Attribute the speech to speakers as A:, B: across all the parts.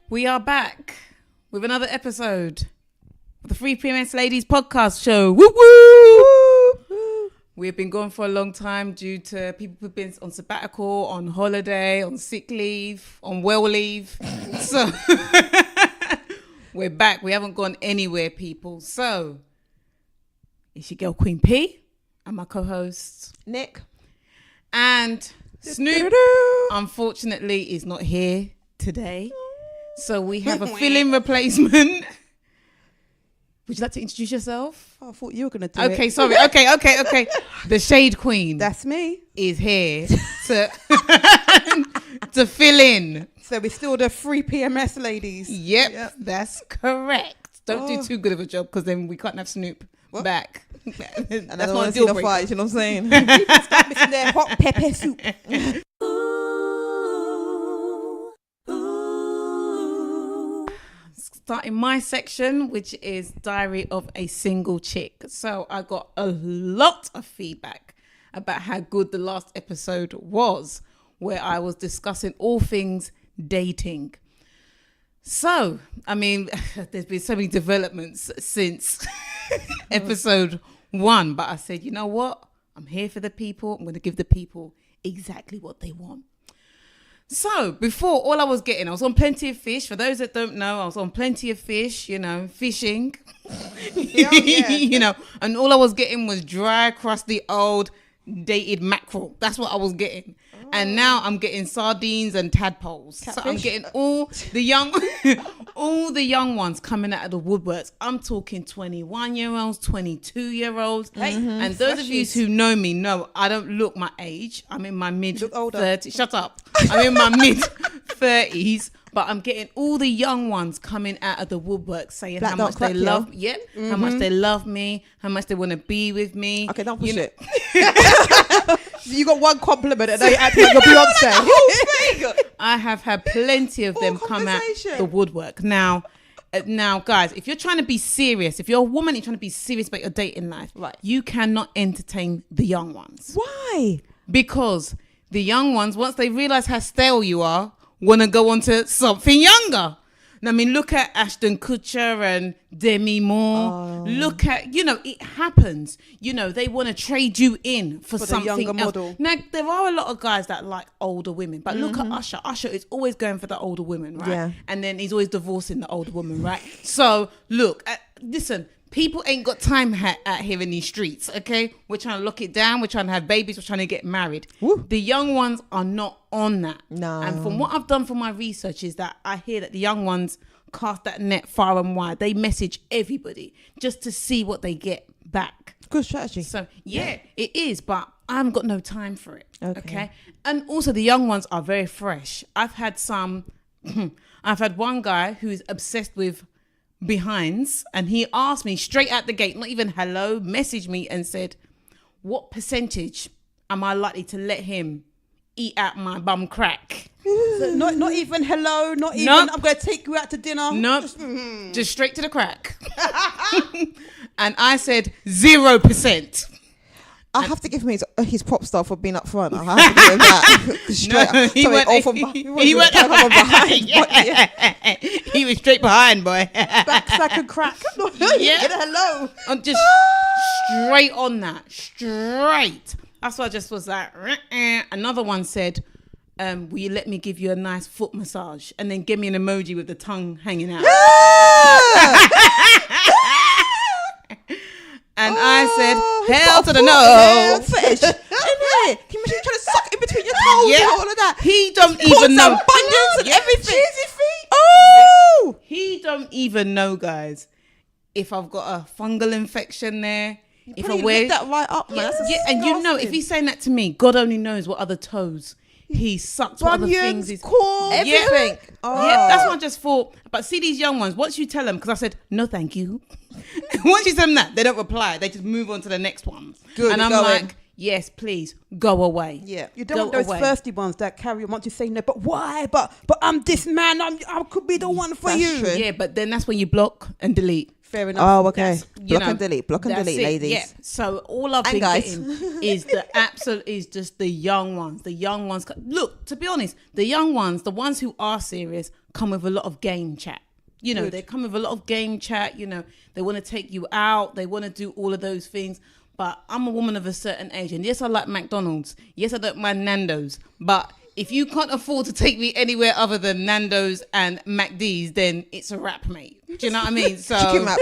A: We are back with another episode of the Free PMS Ladies podcast show. Woo woo! We've been going for a long time due to people who've been on sabbatical, on holiday, on sick leave, on well leave. So we're back. We haven't gone anywhere, people. So it's your girl Queen P and my co-host
B: Nick.
A: And Snoop, unfortunately, is not here today. So we have a fill-in replacement. Would you like to introduce yourself?
B: Oh, I thought you were going to do it.
A: Okay, sorry. Okay. The Shade Queen.
B: That's me.
A: Is here to to fill in.
B: So we're still the free PMS ladies.
A: Yep. That's correct. Don't do too good of a job because then we can't have Snoop back.
B: And
A: that's not a deal breaker.
B: Fight, you know what I'm saying? Stop missing their hot pepper soup.
A: Starting my section, which is Diary of a Single Chick. So I got a lot of feedback about how good the last episode was, where I was discussing all things dating. So, I mean, there's been so many developments since episode 1, but I said, you know what? I'm here for the people. I'm going to give the people exactly what they want. So before, all I was on Plenty of Fish. For those that don't know, I was on Plenty of Fish, fishing, and all I was getting was dry, crusty, old, dated mackerel. That's what I was getting. Oh. And now I'm getting sardines and tadpoles. Catfish. So I'm getting all the young ones coming out of the woodworks. I'm talking 21-year-olds, 22-year-olds. And those of you who know me know I don't look my age. I'm in my mid-30s. Shut up. I'm in my mid-30s. But I'm getting all the young ones coming out of the woodwork saying how much they love me. Yep. How much they love me. How much they want to be with me.
B: Okay, don't push it. You got one compliment and now you're acting like you're Beyonce.
A: I have had plenty of them come out the woodwork. Now, guys, if you're trying to be serious, if you're a woman and you're trying to be serious about your dating life, right, you cannot entertain the young ones.
B: Why?
A: Because the young ones, once they realize how stale you are, want to go on to something younger. I mean, look at Ashton Kutcher and Demi Moore. Oh. Look at, it happens. They want to trade you in for something else. Model. Now, there are a lot of guys that like older women, but look at Usher. Usher is always going for the older women, right? Yeah. And then he's always divorcing the older woman, right? So, look, listen, people ain't got time out here in these streets, okay? We're trying to lock it down. We're trying to have babies. We're trying to get married. Woo. The young ones are not on that. No. And from what I've done for my research is that I hear that the young ones cast that net far and wide. They message everybody just to see what they get back.
B: Good strategy.
A: So, yeah, it is, but I haven't got no time for it, okay? And also the young ones are very fresh. I've had one guy who's obsessed with behinds, and he asked me straight out the gate, not even hello, messaged me and said, what percentage am I likely to let him eat out my bum crack?
B: So not even hello, not even I'm going to take you out to dinner.
A: Nope. Just straight to the crack. And I said 0%.
B: I have to give him his pop star for being up front. I have to give him that.
A: He went straight behind, boy.
B: Back and crack.
A: Yeah.
B: Hello.
A: I'm just straight on that. Straight. That's why I just was like, Another one said, will you let me give you a nice foot massage? And then give me an emoji with the tongue hanging out. And I said, hell to the no.
B: Fetish. In here. Can you imagine trying to suck in between your toes and all of that?
A: He don't even know.
B: Bunions and everything. Cheesy feet.
A: Oh. He don't even know, guys, if I've got a fungal infection there.
B: If I wear that right up, man.
A: And if he's saying that to me, God only knows what other toes he sucks, what other things he's
B: everything.
A: Yeah, that's what I just thought. But see these young ones, once you tell them, because I said no thank you, once you tell them that, they don't reply, they just move on to the next one. Good. And I'm like, yes, please go away.
B: Yeah, you don't want those thirsty ones that carry on. Once you say no, but why? But I'm this man. I could be the one for you.
A: True. Yeah, but then that's when you block and delete.
B: Fair enough.
A: Oh, okay. you know,
B: and delete,
A: that's it.
B: ladies.
A: Yeah. So all I've
B: And
A: been
B: guys.
A: getting is just the young ones. The young ones. Look, to be honest, the young ones, the ones who are serious, come with a lot of game chat. You know, they come with a lot of game chat. You know, they want to take you out. They want to do all of those things. But I'm a woman of a certain age, and yes, I like McDonald's. Yes, I don't mind Nando's. But if you can't afford to take me anywhere other than Nando's and McD's, then it's a wrap, mate. Do you know what I mean? So,
B: Chicken wrap.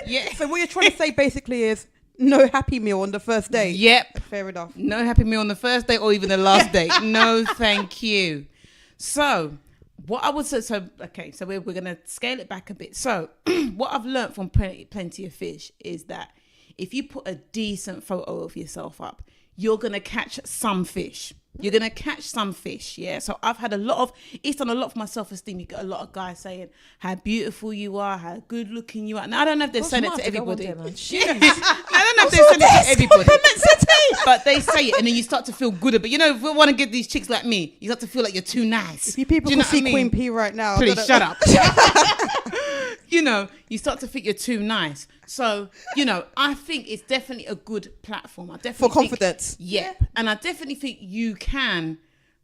A: yeah.
B: So what you're trying to say basically is no Happy Meal on the first date.
A: Yep.
B: Fair enough.
A: No Happy Meal on the first date or even the last date. No, thank you. So, what I would say, so we're going to scale it back a bit. So, what I've learned from Plenty of Fish is that if you put a decent photo of yourself up, you're going to catch some fish. You're going to catch some fish, yeah? So I've had it's done a lot for my self-esteem. You get a lot of guys saying how beautiful you are, how good looking you are. Now, I don't know if they're saying it to everybody. I don't know if they're saying it to everybody. But they say it and then you start to feel good. But you know, if we want to get these chicks like me, you start to feel like you're too nice.
B: If you people can see Queen P right now.
A: Please shut up. You know, you start to think you're too nice. So, you know, I think it's definitely a good platform. I definitely
B: for confidence.
A: Yeah. And I definitely think you can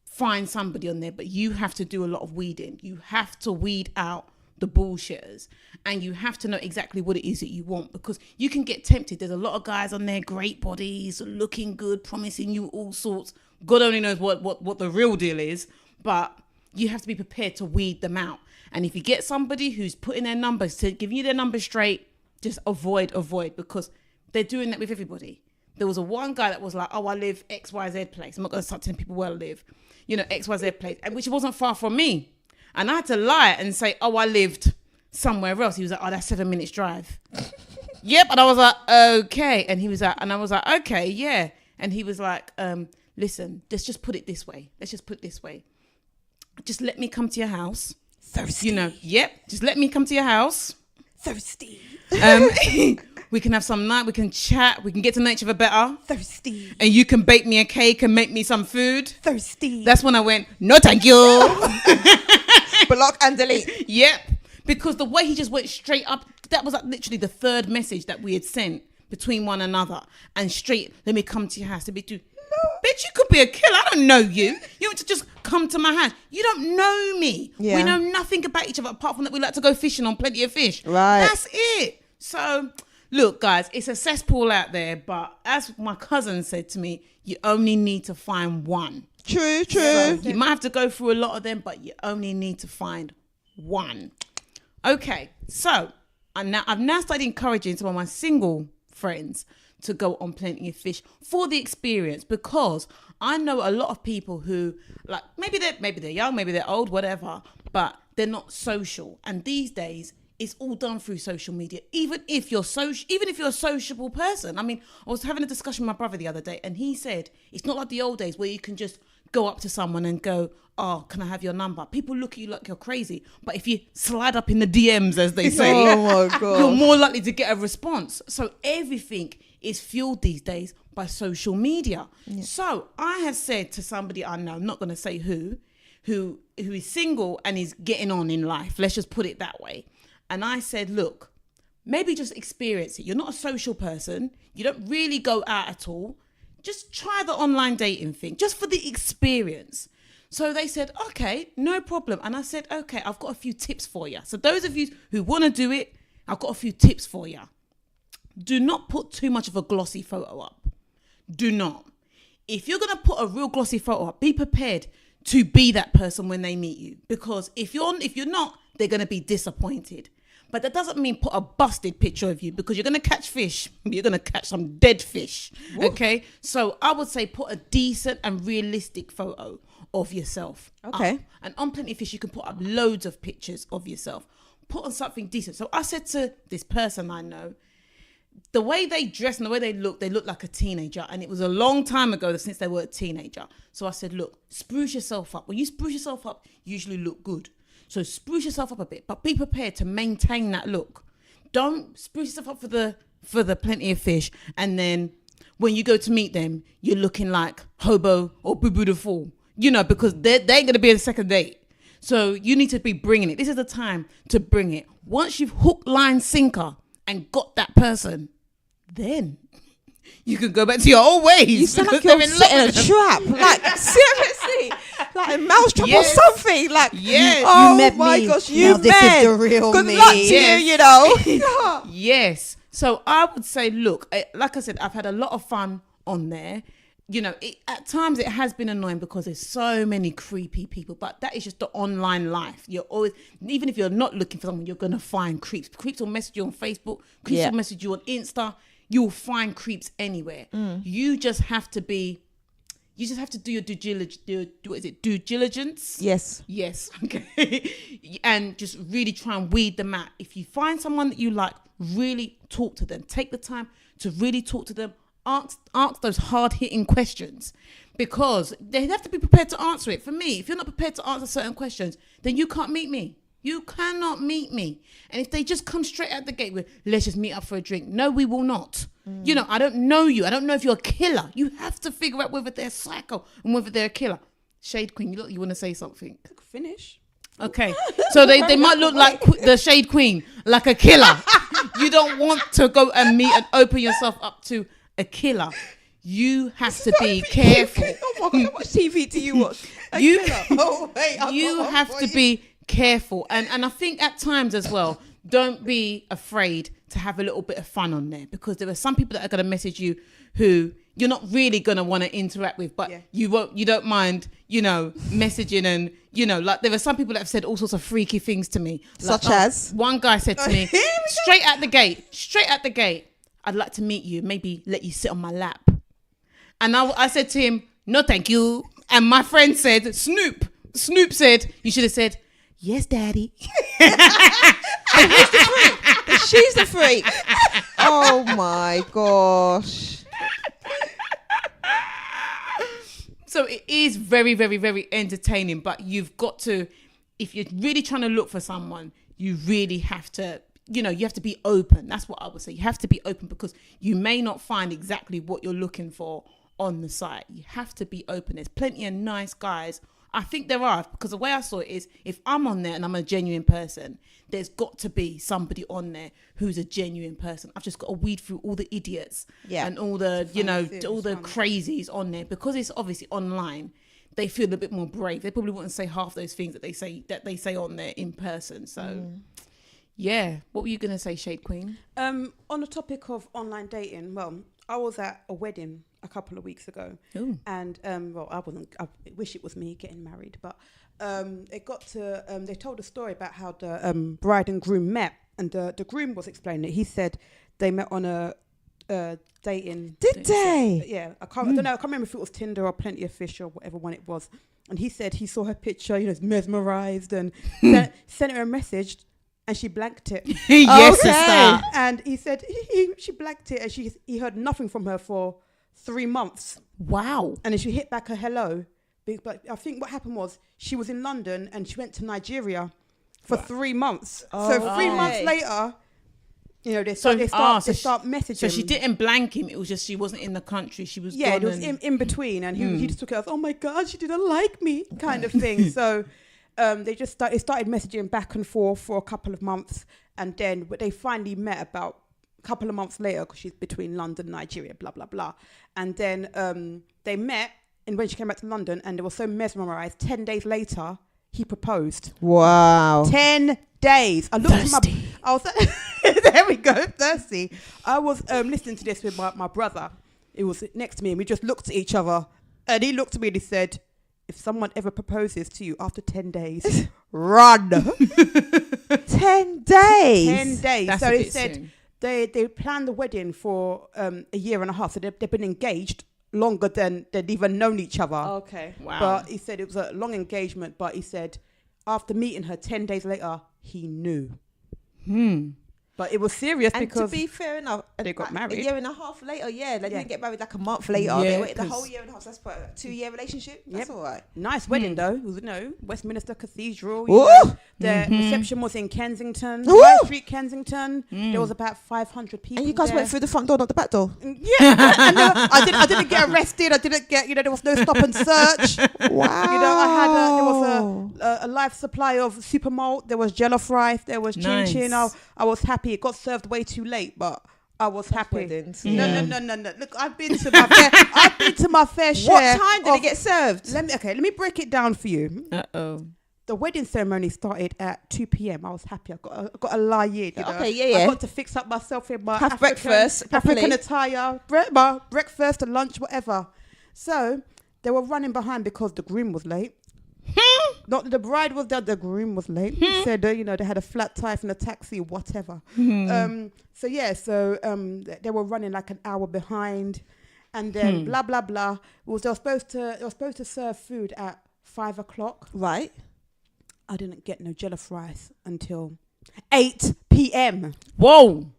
A: find somebody on there, but you have to do a lot of weeding. You have to weed out the bullshitters and you have to know exactly what it is that you want, because you can get tempted. There's a lot of guys on there, great bodies, looking good, promising you all sorts. God only knows what the real deal is, but you have to be prepared to weed them out. And if you get somebody who's putting their numbers, to giving you their numbers straight, just avoid, because they're doing that with everybody. There was one guy that was like, oh, I live XYZ place. I'm not going to start telling people where I live. You know, XYZ place, which wasn't far from me. And I had to lie and say, oh, I lived somewhere else. He was like, oh, that's 7 minutes drive. Yep. And I was like, okay. And he was like, and I was like, okay, yeah. And he was like, listen, let's just put it this way. Just let me come to your house.
B: Thirsty.
A: You know, yep. Just let me come to your house.
B: Thirsty.
A: We can have some night. We can chat. We can get to know each other better.
B: Thirsty.
A: And you can bake me a cake and make me some food.
B: Thirsty.
A: That's when I went, no, thank you.
B: Block and delete.
A: Yep. Because the way he just went straight up, that was like literally the third message that we had sent between one another. And straight, let me come to your house. Let me do. Bitch, you could be a killer. I don't know you. You want to just come to my house. You don't know me.
B: Yeah.
A: We know nothing about each other apart from that we like to go fishing on Plenty of Fish.
B: Right.
A: That's it. So, look, guys, it's a cesspool out there. But as my cousin said to me, you only need to find one.
B: True.
A: So you might have to go through a lot of them, but you only need to find one. Okay, so I've now started encouraging some of my single friends to go on Plenty of Fish for the experience, because I know a lot of people who, like, maybe they're young, maybe they're old, whatever, but they're not social. And these days, it's all done through social media. Even if you're a sociable person. I mean, I was having a discussion with my brother the other day, and he said it's not like the old days where you can just go up to someone and go, oh, can I have your number? People look at you like you're crazy. But if you slide up in the DMs, as they say,
B: oh my God,
A: you're more likely to get a response. So everything is fueled these days by social media. Yeah. So I have said to somebody I know, I'm not going to say who is single and is getting on in life. Let's just put it that way. And I said, look, maybe just experience it. You're not a social person. You don't really go out at all. Just try the online dating thing, just for the experience. So they said, okay, no problem. And I said, okay, I've got a few tips for you. So those of you who want to do it, I've got a few tips for you. Do not put too much of a glossy photo up. Do not. If you're going to put a real glossy photo up, be prepared to be that person when they meet you. Because if you're not, they're going to be disappointed. But that doesn't mean put a busted picture of you, because you're going to catch fish. You're going to catch some dead fish. Ooh. Okay? So I would say put a decent and realistic photo of yourself.
B: Okay.
A: And on Plenty of Fish, you can put up loads of pictures of yourself. Put on something decent. So I said to this person I know, the way they dress and the way they look like a teenager. And it was a long time ago since they were a teenager. So I said, look, spruce yourself up. When you spruce yourself up, you usually look good. So spruce yourself up a bit, but be prepared to maintain that look. Don't spruce yourself up for the Plenty of Fish, and then when you go to meet them, you're looking like Hobo or Boo Boo the Fool. You know, because they ain't going to be a second date. So you need to be bringing it. This is the time to bring it. Once you've hook, line, sinker, and got that person, then you can go back to your old ways.
C: You sound like
A: because
C: you're
A: they're in love
C: setting a
A: with them.
C: trap. Like, seriously. Like a mousetrap
A: Yes.
C: or something. Like,
A: Yes.
C: oh
B: You met
C: my
B: me.
C: gosh,
B: Now
C: you
B: this is
C: met.
B: the real
C: Good
B: me.
C: luck to
A: Yes.
C: you, you know.
A: Yes. So I would say, look, like I said, I've had a lot of fun on there. You know, at times it has been annoying because there's so many creepy people, but that is just the online life. You're always, even if you're not looking for someone, you're going to find creeps. Creeps will message you on Facebook. Creeps
C: Yeah.
A: will message you on Insta. You'll find creeps anywhere. You just have to do your due diligence.
C: Yes.
A: Yes. Okay. And just really try and weed them out. If you find someone that you like, really talk to them. Take the time to really talk to them. Ask those hard-hitting questions, because they have to be prepared to answer it. For me, if you're not prepared to answer certain questions, then you can't meet me. You cannot meet me. And if they just come straight out the gate with, let's just meet up for a drink. No, we will not. You know, I don't know you. I don't know if you're a killer. You have to figure out whether they're psycho and whether they're a killer. Shade Queen, you want to say something?
B: Finish.
A: Okay. So they might look like the Shade Queen, like a killer. You don't want to go and meet and open yourself up to a killer. You have to be careful.
C: Oh my God, what TV do you watch?
A: You
B: Oh, wait.
A: you have to be careful, and I think at times as well, don't be afraid to have a little bit of fun on there, because there are some people that are going to message you who you're not really going to want to interact with, but you don't mind, you know, messaging. And you know, like there are some people that have said all sorts of freaky things to me, like,
C: Such as?
A: one guy said to me straight at the gate, I'd like to meet you, maybe let you sit on my lap. And I said to him, no thank you. And my friend said, Snoop said, you should have said, yes daddy.
C: She's the freak. Oh my gosh.
A: So it is very, very, very entertaining, but you've got to, if you're really trying to look for someone, you really have to, you know, you have to be open. That's what I would say. You have to be open, because you may not find exactly what you're looking for on the site. You have to be open. There's plenty of nice guys. I think there are, because the way I saw it is, if I'm on there and I'm a genuine person, there's got to be somebody on there who's a genuine person. I've just got to weed through all the idiots and all the, you know, all the crazies on there, because it's obviously online. They feel a bit more brave. They probably wouldn't say half those things that they say on there in person. So, yeah. What were you gonna say, Shade Queen?
B: On the topic of online dating, well, I was at a wedding a couple of weeks ago.
A: Ooh.
B: And well, I wish it was me getting married, but it got to they told a story about how the bride and groom met, and the groom was explaining it. He said they met on a dating.
C: Did they?
B: Yeah, I don't know. I can't remember if it was Tinder or Plenty of Fish or whatever one it was. And he said he saw her picture, you know, mesmerized, and sent her a message, and she blanked it.
A: Yes, sister.
B: And he said she blanked it, and he heard nothing from her for 3 months.
A: Wow.
B: And then she hit back a hello. But I think what happened was she was in London and she went to Nigeria for 3 months. So 3 months later, you know, they start messaging.
A: So she didn't blank him. It was just she wasn't in the country. She was
B: it
A: gone.
B: was in between, and he just took it as, oh my God, she didn't like me, kind of thing. So they just started messaging back and forth for a couple of months, and then they finally met about a couple of months later, because she's between London and Nigeria, blah blah blah. And then they met, and when she came back to London, and they were so mesmerized, 10 days later he proposed.
C: Wow.
B: 10 days. I looked at I was there we go, thirsty. I was listening to this with my brother. It was next to me, and we just looked at each other, and he looked at me and he said, if someone ever proposes to you after 10 days, run.
C: 10 days.
B: 10 days.
A: That's
B: so
A: a
B: they
A: bit
B: said
A: soon.
B: they planned the wedding for a year and a half. So they've been engaged longer than they'd even known each other.
C: Okay.
A: Wow.
B: But he said it was a long engagement. But he said after meeting her 10 days later, he knew. But it was serious,
C: And
B: because
C: to be fair enough,
B: they got married.
C: a year and a half later, they didn't get married like a month later.
A: Yeah,
C: They waited the
A: 'cause-
C: whole year and a half. So that's what, a 2-year relationship. That's all right.
B: Nice wedding though. It was, you know, Westminster Cathedral.
C: Ooh.
B: The reception was in Kensington,
C: Ooh.
B: High Street, Kensington. There was about 500 people.
C: And you guys
B: there.
C: went through the front door, not the back door.
B: Yeah, I didn't get arrested. I didn't get, you know, there was no stop and search.
C: Wow.
B: You know, there was a live supply of super malt. There was jollof rice. There was chin chin.
A: Nice.
B: I was happy happy. It got served way too late, but I was happy.
C: Weddings.
B: No. Look, I've been to my fair share.
C: What time did it get served?
B: Let me break it down for you. The wedding ceremony started at 2 p.m. I was happy. I got a lie in. You know?
C: Okay, yeah.
B: I got to fix up myself in my
C: Have breakfast,
B: African attire, my breakfast and lunch, whatever. So they were running behind because the groom was late. Not that the bride was there, the groom was late. He said, they had a flat tire from the taxi, whatever. They were running like an hour behind, and then blah blah blah. They were supposed to serve food at 5 o'clock.
C: Right.
B: I didn't get no jollof rice until 8 p.m.
A: Whoa!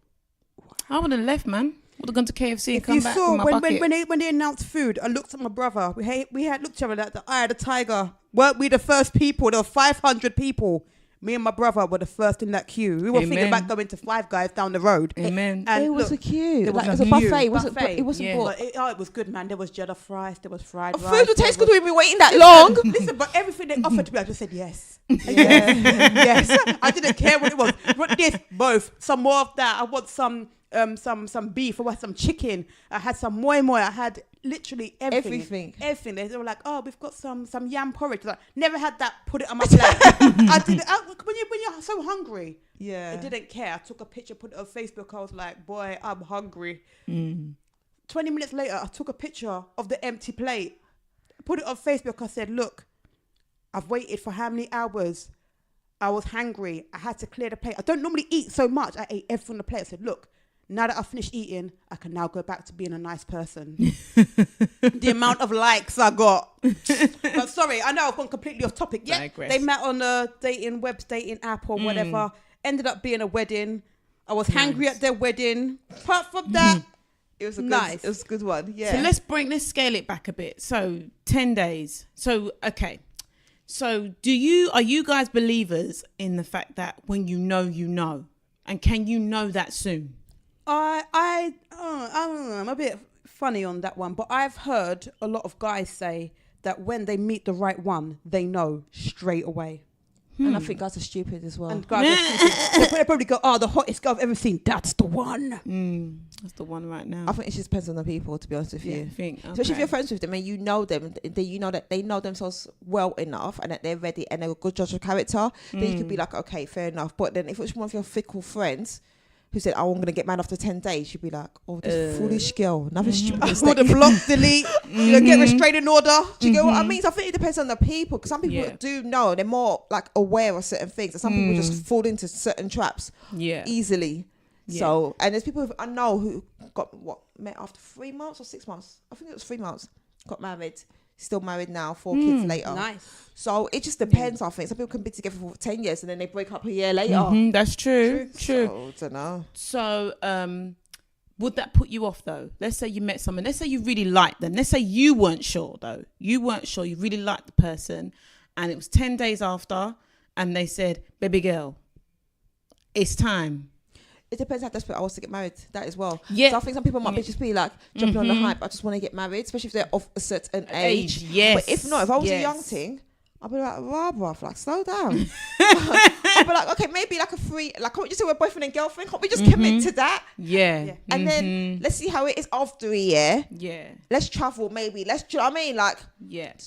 A: I would have left, man. Would have gone to KFC and come back with my bucket.
B: When they announced food, I looked at my brother. We had looked at each other like the eye of the tiger. Weren't we the first people? There were 500 people. Me and my brother were the first in that queue. We were thinking about going to Five Guys down the road.
A: Amen.
B: And
C: it was a queue.
B: It was
C: a buffet. It wasn't
A: Yeah.
C: bought.
B: It was good, man. There was jollof rice. There was fried rice.
C: Food would taste good. We've been waiting that long.
B: Listen, but everything they offered to me, I just said yes. Yes. I didn't care what it was. What this, both. Some more of that. I want some beef. I want some chicken. I had some moi moi. I had literally everything. They were like, oh, we've got some yam porridge. Like, never had that. Put it on my plate. I did it. When you're so hungry.
C: Yeah.
B: I didn't care. I took a picture, put it on Facebook. I was like, boy, I'm hungry. 20 minutes later, I took a picture of the empty plate. Put it on Facebook. I said, look, I've waited for how many hours? I was hungry. I had to clear the plate. I don't normally eat so much. I ate everything on the plate. I said, look, now that I've finished eating, I can now go back to being a nice person. The amount of likes I got. But sorry, I know I've gone completely off topic. Yeah, they met on a dating app or whatever. Ended up being a wedding. I was hungry at their wedding. Apart from that,
C: it was
B: nice.
C: It was a good one. Yeah.
A: So let's scale it back a bit. So 10 days. So okay. So are you guys believers in the fact that when you know, and can you know that soon?
B: I don't know. I'm a bit funny on that one, but I've heard a lot of guys say that when they meet the right one, they know straight away.
C: And I think guys are stupid as well.
B: And guys are stupid. They probably go, oh, the hottest girl I've ever seen. That's the one.
A: That's the one right now.
C: I think it just depends on the people, to be honest with you. Especially if
A: Okay.
C: you're friends with them and you know them, you know that they know themselves well enough and that they're ready and they're a good judge of character, then you could be like, okay, fair enough. But then if it's one of your fickle friends who said, oh, I'm going to get married after 10 days, you'd be like, oh, this foolish girl, another stupid mistake.
B: Would have blocked, delete, get restraining order.
C: Do you get what I mean? So I think it depends on the people, because some people do know, they're more like aware of certain things, and some people just fall into certain traps easily.
A: Yeah.
C: So, and there's people who I know who got met after 3 months or 6 months. I think it was 3 months. Got married. Still married now, 4 kids later.
B: Nice.
C: So it just depends, I think. Some people can be together for 10 years and then they break up a year later.
A: That's true.
C: So, I don't know.
A: So, would that put you off though? Let's say you met someone. Let's say you really liked them. Let's say you weren't sure though. You weren't sure. You really liked the person, and it was 10 days after, and they said, "Baby girl, it's time."
C: It depends how desperate I was to get married. That as well.
A: Yeah.
C: So I think some people might just be like jumping on the hype. I just want to get married, especially if they're of a certain age.
A: Yes.
C: But if not, if I was a young thing, I'd be like, bruv, like, slow down. I'd be like, okay, maybe like can't we just do a boyfriend and girlfriend? Can't we just commit to that?
A: Yeah.
C: And then let's see how it is after a year.
A: Yeah.
C: Let's travel, maybe. Do you know what I mean? Like,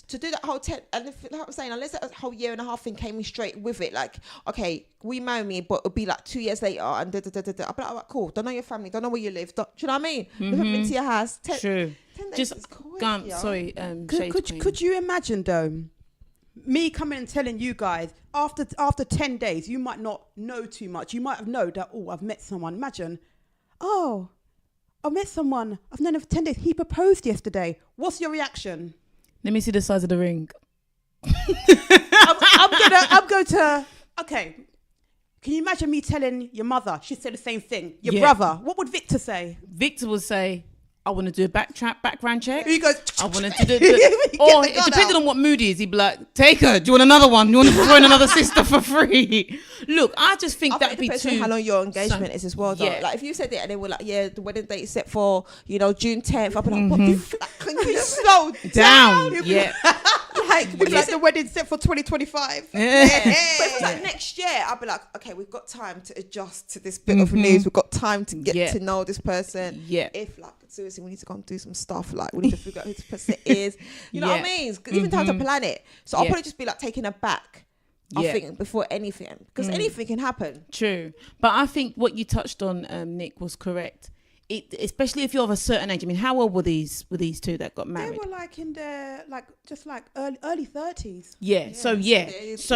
C: to do that whole 10, and like I'm saying, unless that whole year and a half thing came in straight with it, like, okay, we marry me, but it'll be like 2 years later, and I'll be like, all right, cool. Don't know your family, don't know where you live. Do you know what I mean? We haven't been to your house.
A: True.
C: 10 days
A: Just
C: is quick,
A: gone.
C: yo.
A: Sorry.
B: Could you imagine though? Me coming and telling you guys after 10 days, you might not know too much. You might have known that, oh, I've met someone. Imagine, oh, I met someone. I've known him for 10 days. He proposed yesterday. What's your reaction?
A: Let me see the size of the ring.
B: I'm going to. Okay. Can you imagine me telling your mother? She said the same thing. Your brother. What would Victor say?
A: Victor would say, I want to do a background check.
B: He goes,
A: I want to do or depending on what mood he is, he'd be like, take her. Do you want another one? Do you want to throw in another sister for free? Look, I just think that'd be
C: too. How long your engagement is as well, though.
A: Yeah.
C: Like if you said it and they were like, yeah, the wedding date is set for, June 10th. I'd be like, what the can you slow
A: down. Yeah.
B: like the wedding set for 2025.
C: Yeah. But if it was like next year, I'd be like, okay, we've got time to adjust to this bit of news. We've got time to get to know this person.
A: Yeah.
C: If like seriously, we need to go and do some stuff. Like we need to figure out who this person is. You know what I mean? It's even time to plan it. So I'll probably just be like taken aback. I think before anything, because anything can happen.
A: True, but I think what you touched on, Nick, was correct. Especially if you're of a certain age. I mean, how old were these two that got married?
B: They were like in their early 30s.
A: Yeah. So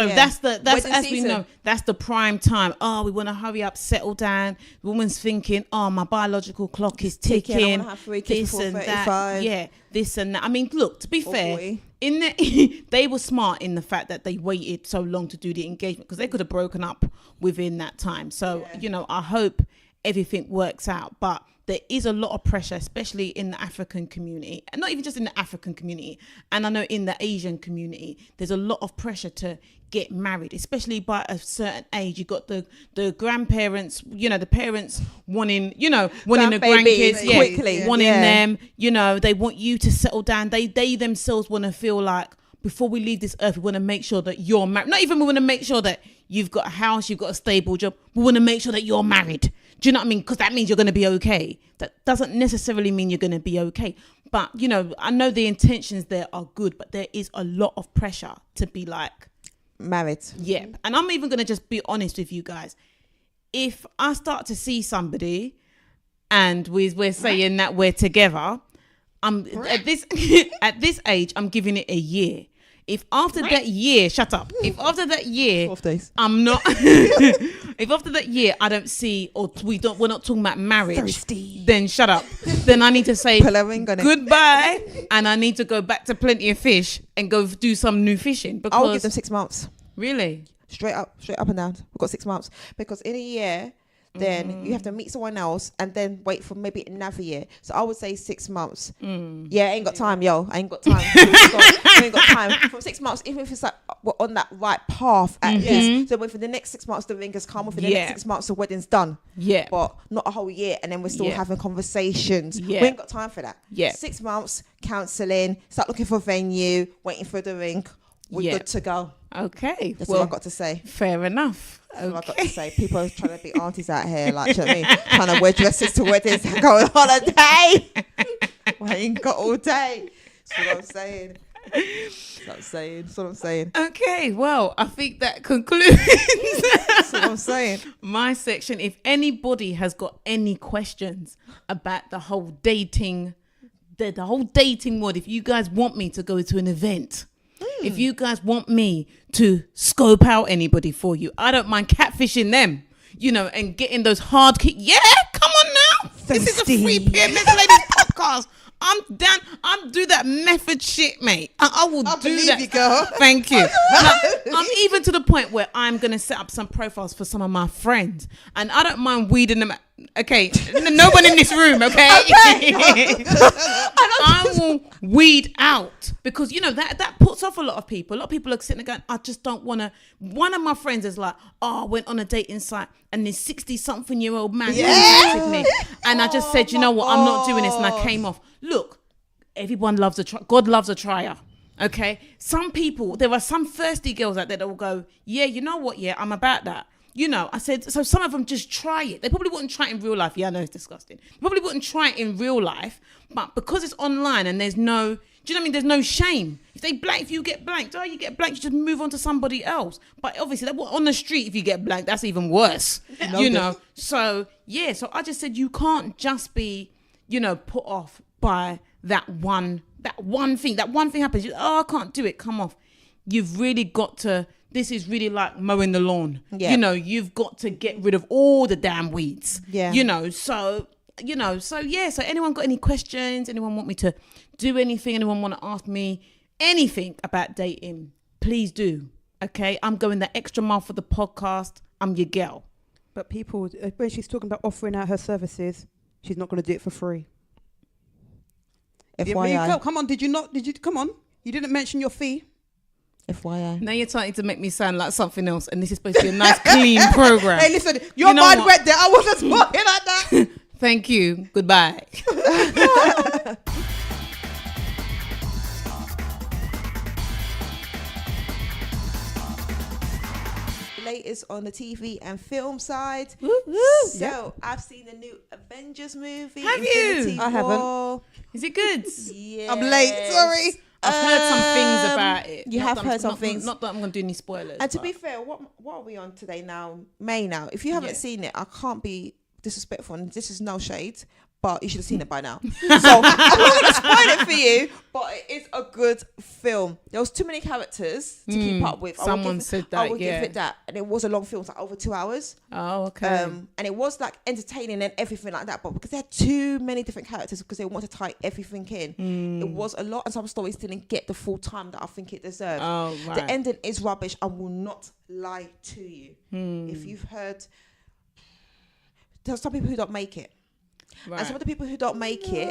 A: that's as we know, that's the prime time. Oh, we want to hurry up, settle down. The woman's thinking, oh, my biological clock is ticking.
C: I want to have 3 kids before 35.
A: Yeah, this and that. I mean, look, to be fair, they were smart in the fact that they waited so long to do the engagement, because they could have broken up within that time. So I hope everything works out, but there is a lot of pressure, especially in the African community, and not even just in the African community. And I know in the Asian community, there's a lot of pressure to get married, especially by a certain age. You got the grandparents, the parents wanting the grandkids,
C: quickly,
A: wanting them. They want you to settle down. They themselves want to feel like, before we leave this earth, we want to make sure that you're married. Not even we want to make sure that you've got a house, you've got a stable job. We want to make sure that you're married. Do you know what I mean? Because that means you're going to be okay. That doesn't necessarily mean you're going to be okay. But, I know the intentions there are good, but there is a lot of pressure to be like...
C: married.
A: Yeah. And I'm even going to just be honest with you guys. If I start to see somebody and we're saying that we're together, at this age, I'm giving it a year. If after that year, shut up. If after that year,
C: 12 days.
A: I'm not. If after that year I don't see, or we're not talking about marriage,
B: thirsty,
A: then shut up. Then I need to say goodbye, and I need to go back to Plenty of Fish and go do some new fishing. Because
C: I'll give them 6 months.
A: Really,
C: straight up and down. We've got 6 months, because in a year, then you have to meet someone else and then wait for maybe another year. So I would say 6 months. Yeah, I ain't got time, yo. I ain't got time. I ain't got time. From 6 months, even if it's like we're on that right path at least. So within the next 6 months, the ring has come. Within the next 6 months, the wedding's done.
A: Yeah.
C: But not a whole year, and then we're still having conversations.
A: Yeah.
C: We ain't got time for that.
A: Yeah.
C: 6 months, counselling, start looking for venue, waiting for the ring. We're good to go.
A: Okay.
C: That's all I've got to say.
A: Fair enough.
C: That's all I've got to say. People are trying to be aunties out here, like, do you know what I mean? Trying to wear dresses to weddings and go on holiday. I ain't got all day. That's what I'm saying. That's what I'm saying.
A: Okay, well, I think that concludes.
C: That's what I'm saying.
A: My section. If anybody has got any questions about the whole dating world, if you guys want me to go to an event, if you guys want me to scope out anybody for you, I don't mind catfishing them, and getting those hard kicks. Yeah, come on now. This is a free Pyramid Ladies podcast. I'm down. I'm do that method shit, mate. I will do that.
C: You, girl.
A: Thank you. I'm even to the point where I'm going to set up some profiles for some of my friends, and I don't mind weeding them. Okay, no one in this room, okay? I will weed out, because that puts off a lot of people. A lot of people are sitting there going, I just don't want to. One of my friends is like, I went on a dating site and this 60-something-year-old man contacted me, and I just said, you know what, I'm not doing this, and I came off. Look, everyone loves a try. God loves a trier. Okay, some people, there are some thirsty girls out there that will go, yeah, you know what, yeah, I'm about that. I said, so some of them just try it. They probably wouldn't try it in real life. Yeah, I know it's disgusting. They probably wouldn't try it in real life, but because it's online and there's no, do you know what I mean? There's no shame. If you get blanked, you get blanked, you just move on to somebody else. But obviously, on the street, if you get blanked, that's even worse. So I just said, you can't just be, put off by that one thing. That one thing happens. I can't do it. Come off. You've really got to. This is really like mowing the lawn. Yeah. You've got to get rid of all the damn weeds. Yeah. So anyone got any questions? Anyone want me to do anything? Anyone want to ask me anything about dating? Please do. Okay. I'm going the extra mile for the podcast. I'm your girl.
B: But people, when she's talking about offering out her services, she's not going to do it for free.
C: FYI.
B: Come on. Come on. You didn't mention your fee.
C: FYI.
A: Now you're starting to make me sound like something else, and this is supposed to be a nice, clean program.
B: Hey, listen, your mind went there. I wasn't talking like that.
A: Thank you. Goodbye.
C: latest on the TV and film side. So I've seen the new Avengers movie.
A: Have you?
B: I haven't.
A: Is it good?
C: Yeah.
B: I'm late. Sorry.
A: I've heard some things about it.
C: You have heard some things.
A: Not that I'm going to do any spoilers.
C: And to be fair, what are we on today now? May now. If you haven't seen it, I can't be disrespectful, and this is no shade, but you should have seen it by now. So I'm not going to spoil it for you, but it is a good film. There was too many characters to keep up with.
A: Someone said that,
C: I would give it that. And it was a long film, it's like over 2 hours.
A: Oh, okay.
C: And it was like entertaining and everything like that, but because there had too many different characters, because they wanted to tie everything in, it was a lot, and some stories didn't get the full time that I think it deserved.
A: Oh, right.
C: The ending is rubbish. I will not lie to you. If you've heard, there's some people who don't make it.
A: Right.
C: And some of the people who don't make it,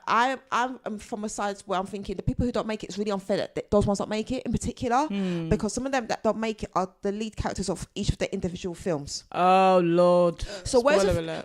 C: I'm from a side where I'm thinking the people who don't make it, it's really unfair that those ones don't make it in particular, because some of them that don't make it are the lead characters of each of the individual films.
A: Oh, Lord.
C: So where's
A: Spoiler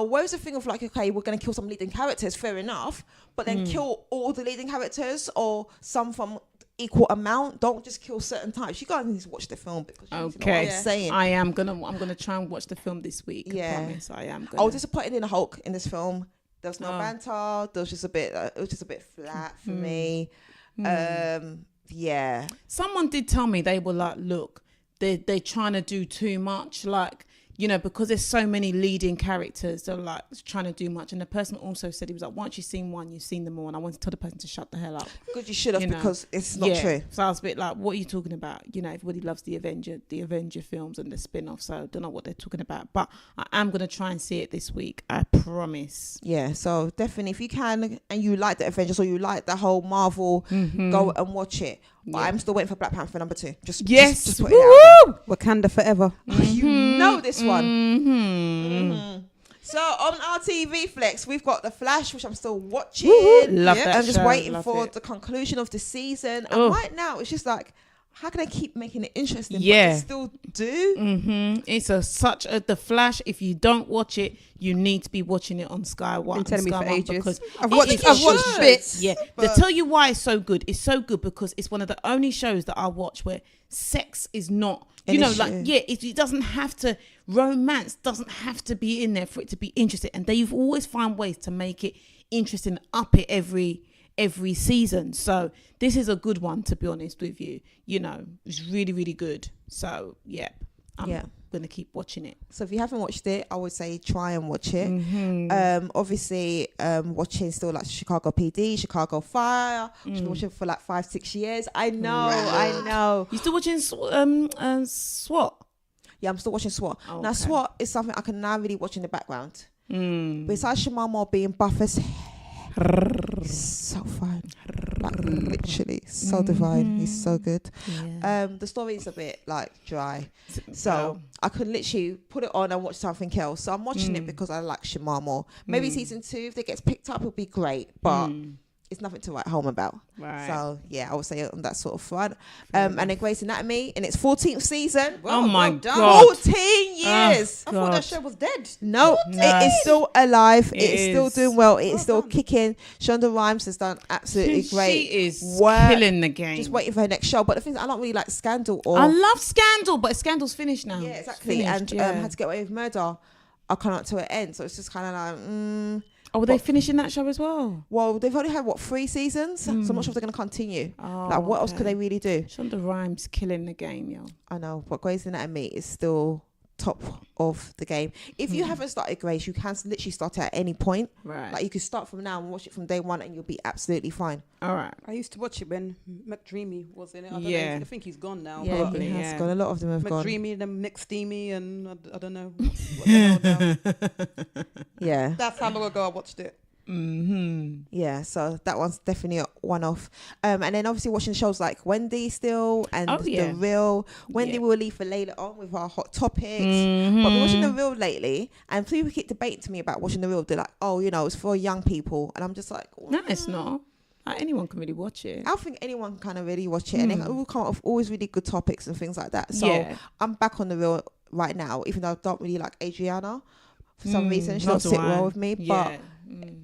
C: where's the thing of like, okay, we're going to kill some leading characters, fair enough, but then kill all the leading characters or some from equal amount. Don't just kill certain types. You guys need to watch the film, because you know what I'm saying.
A: I'm gonna try and watch the film this week. I promise. I am gonna.
C: I was disappointed in the Hulk in this film. There was no banter. There was just a bit. It was just a bit flat for me. Yeah.
A: Someone did tell me, they were like, look, they're trying to do too much, like, you know, because there's so many leading characters, they're like trying to do much. And the person also said, he was like, once you've seen one, you've seen them all. And I wanted to tell the person to shut the hell up.
C: Good, you should have, because it's not true.
A: So I was a bit like, what are you talking about? You know, everybody loves the Avenger films and the spin-off, so I don't know what they're talking about. But I am going to try and see it this week, I promise.
C: Yeah, so definitely, if you can, and you like the Avengers or you like the whole Marvel, go and watch it. But I'm still waiting for Black Panther number 2. Just put it out there.
B: Wakanda forever.
C: You know this one. So on our TV flex, we've got The Flash, which I'm still watching.
A: Love that
C: I'm just
A: show.
C: waiting
A: Love
C: for
A: it.
C: the conclusion of the season. And right now, it's just like, how can I keep making it interesting?
A: Yeah.
C: But they still do.
A: It's The Flash. If you don't watch it, you need to be watching it on Sky One.
B: Been telling me
A: Sky
B: for
A: One,
B: ages.
A: because
B: I've watched bits.
A: Yeah, they tell you why it's so good. It's so good because it's one of the only shows that I watch where sex is not, you know, like, it doesn't have to, romance doesn't have to be in there for it to be interesting. And they've always found ways to make it interesting, up it every season. So this is a good one, to be honest with you. You know, it's really, really good. So I'm going to keep watching it.
C: So if you haven't watched it, I would say try and watch it. Obviously, watching still like Chicago PD, Chicago Fire, which I've been watching for like 5-6 years. I know.
A: You still watching SWAT?
C: Yeah, I'm still watching SWAT.
A: Oh,
C: now,
A: okay.
C: SWAT is something I can now really watch in the background. Besides Shamar Moore being buff as so fine, like literally so divine. He's so good. The story is a bit like dry, so I could literally put it on and watch something else. So I'm watching it because I like Shamar Moore. Maybe season 2, if it gets picked up, it'll be great, but it's nothing to write home about.
A: Right.
C: So yeah, I would say on that sort of front. And then Grey's Anatomy in its 14th season.
A: Oh my God.
C: 14 years.
B: I thought that show was dead.
C: No, it is still alive. It is still doing well. It is still
B: done.
C: kicking. Shonda Rhimes has done absolutely great.
A: She is
C: work.
A: killing the game.
C: Just waiting for her next show. But the thing is, I don't really like Scandal or
A: I love Scandal, but Scandal's finished now.
C: yeah, exactly.
A: Finished,
C: And Had to Get Away with Murder. I can't up to an end, so it's just kind of like.
A: Oh, were they finishing that show as well?
C: Well, they've only had 3 seasons, so I'm not sure if they're going to continue. Like, what else could they really do?
A: Shonda Rhimes killing the game, yo.
C: I know, but Grey's Anatomy is still top of the game. If you haven't started Grey's, you can literally start it at any point.
A: Right.
C: Like, you can start from now and watch it from day one, and you'll be absolutely fine.
A: All right.
B: I used to watch it when McDreamy was in it. I don't
A: Yeah.
B: know. I think he's gone now.
C: Yeah,
A: Probably,
C: he has
A: yeah.
C: gone. A lot of them have gone.
B: McDreamy and McSteamy and I don't know. What the hell now.
C: Yeah.
B: That's how long ago I watched it.
C: Yeah, so that one's definitely a one-off. And then obviously watching shows like Wendy still and The Real. Wendy will leave for later on with our hot topics. But we're watching The Real lately, and people keep debating to me about watching The Real. They're like, oh, you know, it's for young people. And I'm just like,
A: No, it's not. Anyone can really watch it.
C: I think anyone can kind of really watch it. And they all come up with always really good topics and things like that. So I'm back on The Real right now, even though I don't really like Adriana. For some reason, she don't sit well with me. But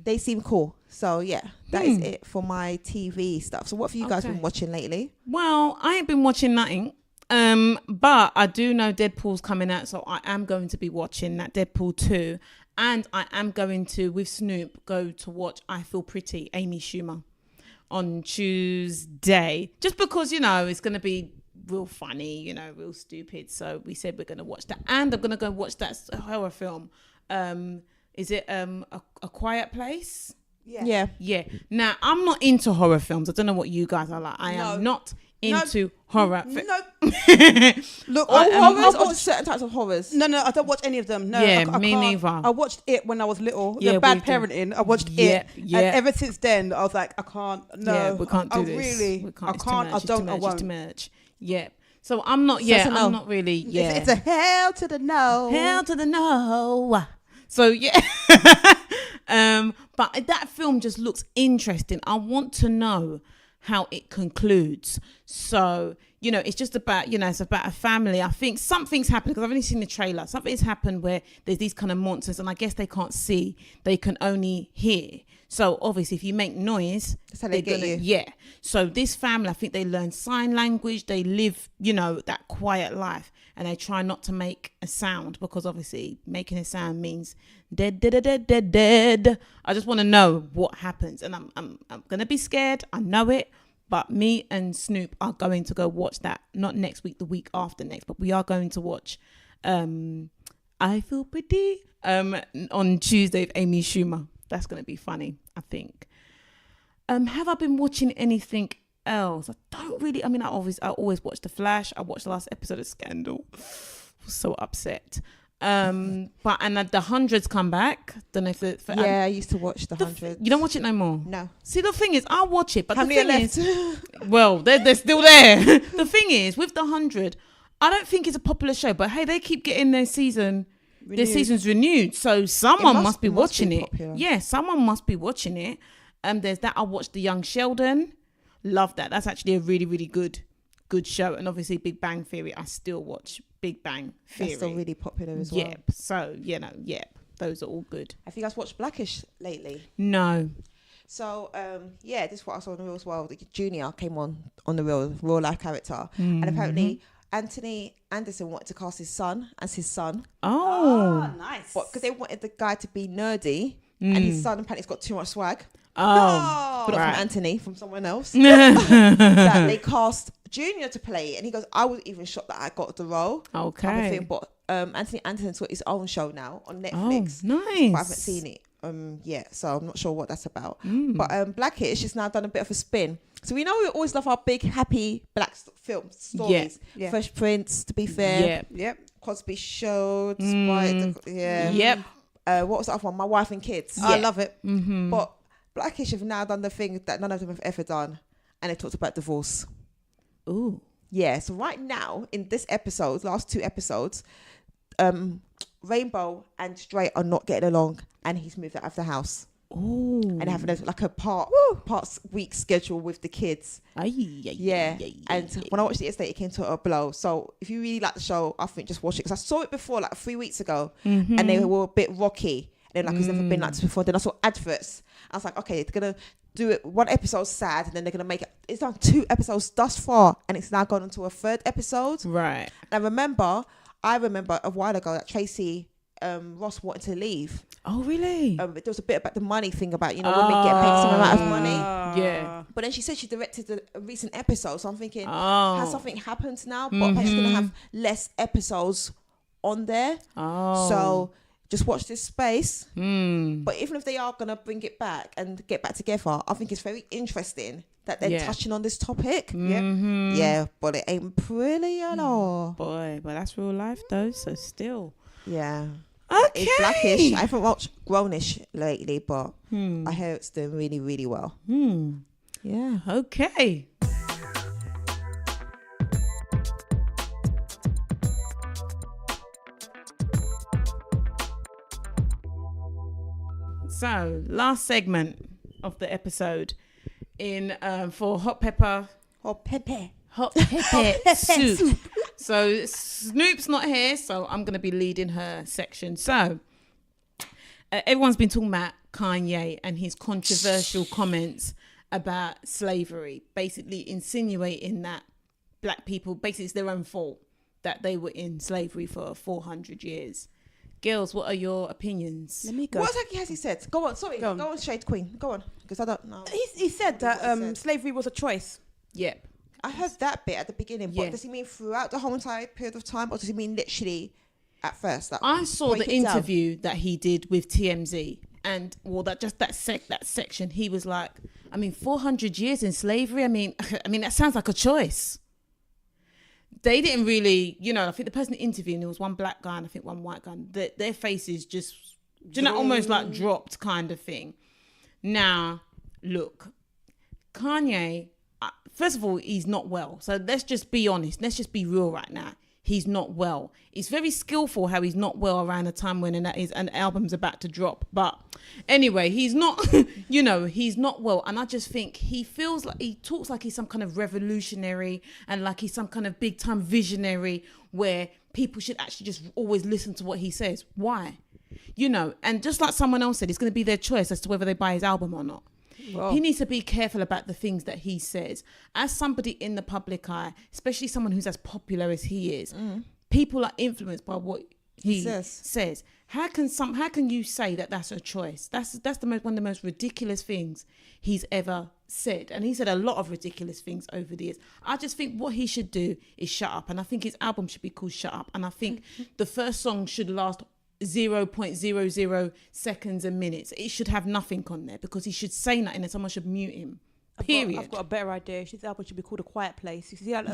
C: they seem cool. So yeah, that is it for my TV stuff. So what have you guys been watching lately?
A: Well, I ain't been watching nothing. But I do know Deadpool's coming out, so I am going to be watching that Deadpool 2. And I am going to, with Snoop, go to watch I Feel Pretty, Amy Schumer, on Tuesday. Just because, it's going to be real funny, real stupid. So we said we're going to watch that. And I'm going to go watch that horror film. Is it A Quiet Place?
C: Yeah.
A: Now, I'm not into horror films. I don't know what you guys are like. I am not into horror.
B: Look,
C: all horrors or
B: watched
C: just certain types of horrors?
B: No, I don't watch any of them. No,
A: Yeah,
B: I
A: me
B: can't.
A: neither.
B: I watched it when I was little.
A: Yeah,
B: The Bad
A: we do.
B: Parenting. I watched
A: Yeah,
B: it,
A: yeah.
B: and ever since then, I was like, I can't. No,
A: Yeah, we can't do
B: I
A: this.
B: Really,
A: we
B: I
A: It's too
B: can't.
A: much,
B: I
A: it's
B: don't.
A: too
B: I
A: much,
B: won't.
A: It's too much. Yeah. So I'm not.
C: So
A: Yeah,
C: it's a no.
A: I'm not really. Yeah.
B: It's a hell to the no.
A: Hell to the no. So yeah. But that film just looks interesting. I want to know how it concludes. So, it's just about, it's about a family. I think something's happened because I've only seen the trailer. Something's happened where there's these kind of monsters and I guess they can't see, they can only hear. So obviously if you make noise,
C: That's how they get you.
A: Yeah. So this family, I think they learn sign language. They live, that quiet life and they try not to make a sound because obviously making a sound means dead, dead, dead, dead, dead. I just want to know what happens and I'm going to be scared. I know it. But me and Snoop are going to go watch that, not next week, the week after next, but we are going to watch I Feel Pretty on Tuesday with Amy Schumer. That's going to be funny, I think. Have I been watching anything else? I don't really. I mean, I always watch The Flash. I watched the last episode of Scandal. I was so upset. But the hundreds come back. Don't know if
C: I used to watch the 100.
A: You don't watch it no more.
C: No.
A: See, the thing is, I'll watch it, but
C: How
A: the
C: many
A: thing
C: are
A: is,
C: left?
A: well, they're still there. The thing is, with the 100, I don't think it's a popular show, but hey, they keep getting their seasons renewed, so someone must be watching it.
C: Popular.
A: Yeah, someone must be watching it. There's that. I watched The Young Sheldon. Love that. That's actually a really, really good show. And obviously, Big Bang Theory. I still watch Big Bang Theory.
C: That's still really popular as well.
A: Yep. So those are all good.
C: Have you guys watched Blackish lately?
A: No.
C: So this is what I saw on the real as well. The Junior came on the real life character, and apparently Anthony Anderson wanted to cast his son as his son.
A: Oh,
B: nice.
C: Because they wanted the guy to be nerdy, and his son apparently's got too much swag.
A: Oh,
C: But not
A: right.
C: from Anthony, from someone else. That they cast Junior to play it, and he goes, "I was even shocked that I got the role."
A: Okay.
C: Type of thing. But Anthony Anderson's got his own show now on Netflix.
A: Oh, nice.
C: But I haven't seen it yet, so I'm not sure what that's about. But Blackish has now done a bit of a spin. So we know we always love our big happy black film stories.
B: Yeah.
C: Fresh Prince, to be fair.
B: Yep.
C: Cosby Show, Spike,
A: Yep.
C: what was the other one? My Wife and Kids.
B: I love it.
C: But Blackish have now done the thing that none of them have ever done, and they talked about divorce.
A: Ooh.
C: Yeah, so right now in this episode, last 2 episodes, Rainbow and Dre are not getting along, and he's moved out of the house.
A: Ooh.
C: And having a part week schedule with the kids. Yeah. And when I watched it yesterday, it came to a blow. So if you really like the show, I think just watch it, because I saw it before, like 3 weeks ago, and they were a bit rocky. And then it's never been like this before. Then I saw adverts. I was like, okay, they're gonna do it 1 episode sad, and then they're gonna make it. It's done 2 episodes thus far, and it's now gone into a 3rd episode.
A: Right.
C: And I remember a while ago that Tracy Ross wanted to leave.
A: Oh, really?
C: There was a bit about the money thing about, women getting paid some amount of money.
A: Yeah.
C: But then she said she directed a recent episode, so I'm thinking,
A: Oh.
C: has something happened now? But apparently she's gonna have less episodes on there.
A: Oh.
C: So just watch this space.
A: Mm.
C: But even if they are gonna bring it back and get back together, I think it's very interesting that they're touching on this topic.
A: Mm-hmm.
C: Yeah, but it ain't pretty at all.
A: Boy, but that's real life though, so still.
C: Yeah.
A: Okay.
C: It's Blackish. I haven't watched Grownish lately, but I hear it's doing really, really well.
A: Yeah. Okay. So, last segment of the episode in for hot pepper soup. So Snoop's not here, so I'm going to be leading her section. So everyone's been talking about Kanye and his controversial comments about slavery, basically insinuating that black people, basically it's their own fault that they were in slavery for 400 years. Girls, what are your opinions?
B: Let me go.
C: What exactly has he said? Go on, sorry. Go on, Shade Queen. Go on, because I don't know.
B: He said that slavery was a choice.
A: Yep.
C: I heard that bit at the beginning, but
A: Yeah.
C: does he mean throughout the whole entire period of time, or does he mean literally at first? Like,
A: I saw
C: break
A: the
C: it down?
A: interview that he did with TMZ, and that section, he was like, I mean, 400 years in slavery. I mean, that sounds like a choice. They didn't really, I think the person interviewing, there was one black guy and I think one white guy. Their faces just, almost like dropped kind of thing. Now, look, Kanye, first of all, he's not well. So let's just be honest. Let's just be real right now. He's not well. It's very skillful how he's not well around a time when an album's about to drop. But anyway, he's not, he's not well. And I just think he talks like he's some kind of revolutionary and like he's some kind of big time visionary where people should actually just always listen to what he says. Why? And just like someone else said, it's going to be their choice as to whether they buy his album or not. Whoa. He needs to be careful about the things that he says. As somebody in the public eye, especially someone who's as popular as he is, people are influenced by what he says. How can you say that that's a choice? That's one of the most ridiculous things he's ever said. And he said a lot of ridiculous things over the years. I just think what he should do is shut up. And I think his album should be called Shut Up. And I think the first song should last 0.00 seconds and minutes. It should have nothing on there because he should say nothing and someone should mute him. Period.
B: I've got a better idea. His album should be called A Quiet Place. You see how I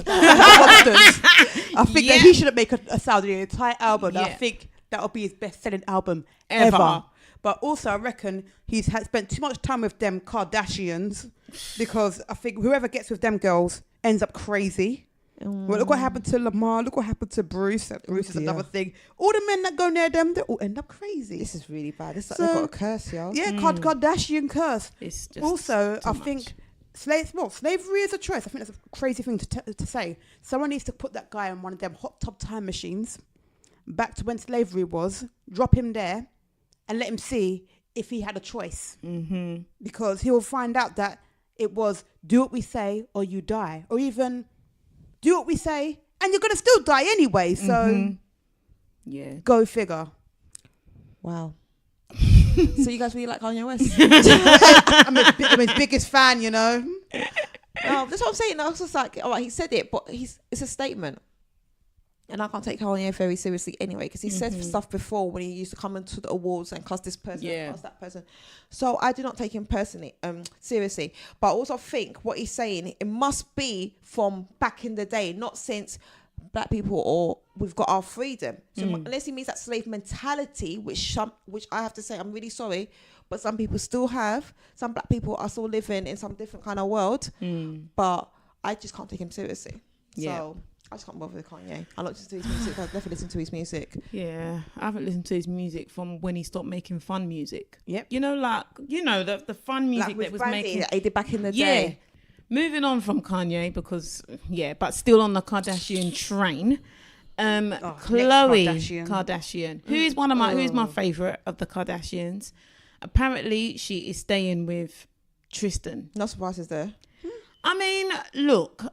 B: think that he shouldn't make a sound in the entire album. I think that'll be his best-selling album ever. But also, I reckon he's spent too much time with them Kardashians because I think whoever gets with them girls ends up crazy. Well, look what happened to Lamar. Look what happened to Bruce. Bruce is another thing. All the men that go near them, they all end up crazy.
C: This is really bad. It's like they've got a curse, y'all.
B: Yeah, Kardashian curse.
A: It's just
B: also, I think slavery is a choice. I think that's a crazy thing to say. Someone needs to put that guy on one of them hot tub time machines back to when slavery was, drop him there, and let him see if he had a choice. Mm-hmm. Because he will find out that it was do what we say or you die, or even do what we say and you're going to still die anyway. So, go figure.
C: Wow. So you guys really like Kanye West?
B: I'm his biggest fan,
C: No, that's what I'm saying. I was just like, all right, he said it, but it's a statement. And I can't take Kanye very seriously anyway, because he said stuff before when he used to come into the awards and cuss this person and cuss that person. So I do not take him personally, seriously. But I also think what he's saying, it must be from back in the day, not since black people or we've got our freedom. So unless he means that slave mentality, which I have to say, I'm really sorry, but some people still have. Some black people are still living in some different kind of world. But I just can't take him seriously. So I just can't bother with Kanye. I like to listen to his music. I've definitely listened to his music.
A: Yeah, I haven't listened to his music from when he stopped making fun music.
B: Yep.
A: The fun music that was
C: Brandy,
A: making.
C: that he did back in the
A: Yeah.
C: day.
A: Moving on from Kanye but still on the Kardashian train. Khloe Kardashian, who is who's my favorite of the Kardashians. Apparently, she is staying with Tristan.
C: No surprises there.
A: I mean, look.